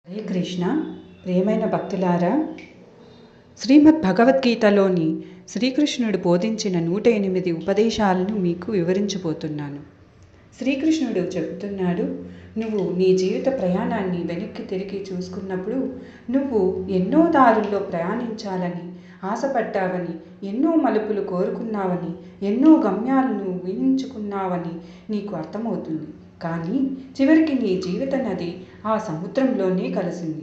హరే కృష్ణ. ప్రియమైన భక్తులారా, శ్రీమద్ భగవద్గీతలోని శ్రీకృష్ణుడు బోధించిన 108 ఉపదేశాలను మీకు వివరించబోతున్నాను. శ్రీకృష్ణుడు చెబుతున్నాడు, నువ్వు నీ జీవిత ప్రయాణాన్ని వెనక్కి తిరిగి చూసుకున్నప్పుడు నువ్వు ఎన్నో దారుల్లో ప్రయాణించాలని ఆశపడ్డావని, ఎన్నో మలుపులు కోరుకున్నావని, ఎన్నో గమ్యాలను ఊహించుకున్నావని నీకు అర్థమవుతుంది. కానీ చివరికి నీ జీవిత నది ఆ సముద్రంలోనే కలిసింది.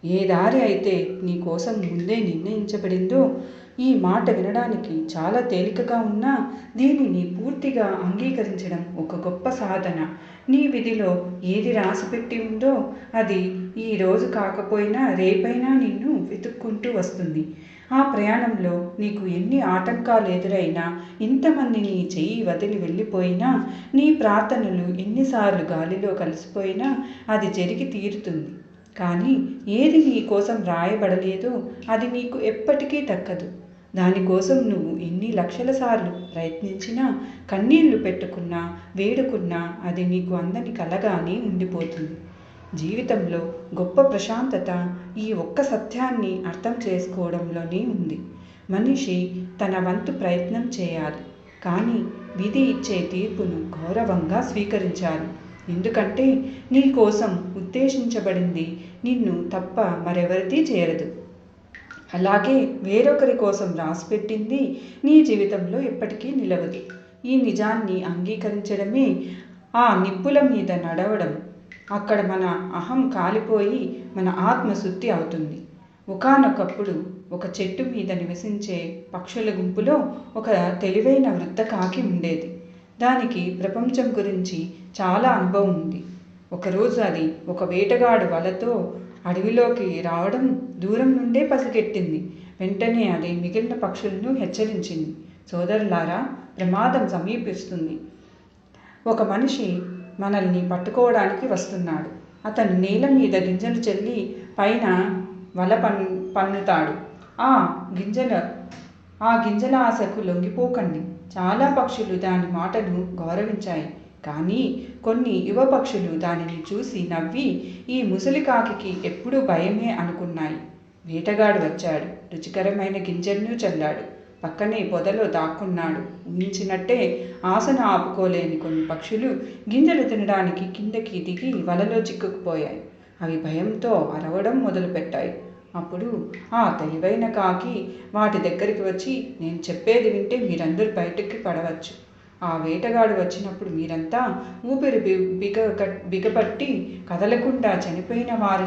ఏ దారి అయితే నీ కోసం ముందే నిర్ణయించబడిందో, ఈ మాట వినడానికి చాలా తేలికగా ఉన్నా దీనిని పూర్తిగా అంగీకరించడం ఒక గొప్ప సాధన. నీ విధిలో ఏది రాసిపెట్టి ఉందో అది ఈ రోజు కాకపోయినా రేపైనా నిన్ను వెతుక్కుంటూ వస్తుంది. ఆ ప్రయాణంలో నీకు ఎన్ని ఆటంకాలు ఎదురైనా, ఇంతమంది నీ చెయ్యి వదిలి వెళ్ళిపోయినా, నీ ప్రార్థనలు ఎన్నిసార్లు గాలిలో కలిసిపోయినా అది జరిగి తీరుతుంది. కానీ ఏది నీ కోసం రాయబడలేదో అది నీకు ఎప్పటికీ దక్కదు. దానికోసం నువ్వు ఎన్ని లక్షల సార్లు ప్రయత్నించినా, కన్నీళ్లు పెట్టుకున్నా, వేడుకున్నా అది నీకు అందని కలగానే ఉండిపోతుంది. జీవితంలో గొప్ప ప్రశాంతత ఈ ఒక్క సత్యాన్ని అర్థం చేసుకోవడంలోనే ఉంది. మనిషి తన వంతు ప్రయత్నం చేయాలి, కానీ విధి ఇచ్చే తీర్పును గౌరవంగా స్వీకరించాలి. ఎందుకంటే నీ కోసం ఉద్దేశించబడింది నిన్ను తప్ప మరెవరిది చేరదు. అలాగే వేరొకరి కోసం రాసిపెట్టింది నీ జీవితంలో ఎప్పటికీ నిలవదు. ఈ నిజాన్ని అంగీకరించడమే ఆ నిప్పుల మీద నడవడం. అక్కడ మన అహం కాలిపోయి మన ఆత్మ శుద్ధి అవుతుంది. ఒకానొకప్పుడు ఒక చెట్టు మీద నివసించే పక్షుల గుంపులో ఒక తెలివైన వృద్ధ కాకి ఉండేది. దానికి ప్రపంచం గురించి చాలా అనుభవం ఉంది. ఒకరోజు అది ఒక వేటగాడు వలతో అడవిలోకి రావడం దూరం నుండే పసిగట్టింది. వెంటనే అది మిగిలిన పక్షులను హెచ్చరించింది, సోదరులారా, ప్రమాదం సమీపిస్తుంది. ఒక మనిషి మనల్ని పట్టుకోవడానికి వస్తున్నాడు. అతను నేల మీద గింజలు చల్లి పైన వల పన్నుతాడు. ఆ గింజల ఆశకు లొంగిపోకండి. చాలా పక్షులు దాని మాటను గౌరవించాయి. కానీ కొన్ని యువ పక్షులు దానిని చూసి నవ్వి ఈ ముసలి కాకికి ఎప్పుడూ భయమే అనుకున్నాయి. వేటగాడు వచ్చాడు. రుచికరమైన గింజలను చల్లాడు. పక్కనే పొదలో దాక్కున్నాడు. ఊహించినట్టే ఆశను ఆపుకోలేని కొన్ని పక్షులు గింజలు తినడానికి కిందకి దిగి వలలో చిక్కుకుపోయాయి. అవి భయంతో అరవడం మొదలుపెట్టాయి. అప్పుడు ఆ తెలివైన కాకి వాటి దగ్గరికి వచ్చి, నేను చెప్పేది వింటే మీరందరూ బయటికి పడవచ్చు. ఆ వేటగాడు వచ్చినప్పుడు మీరంతా ఊపిరి బిగపట్టి కదలకుండా చనిపోయిన వారి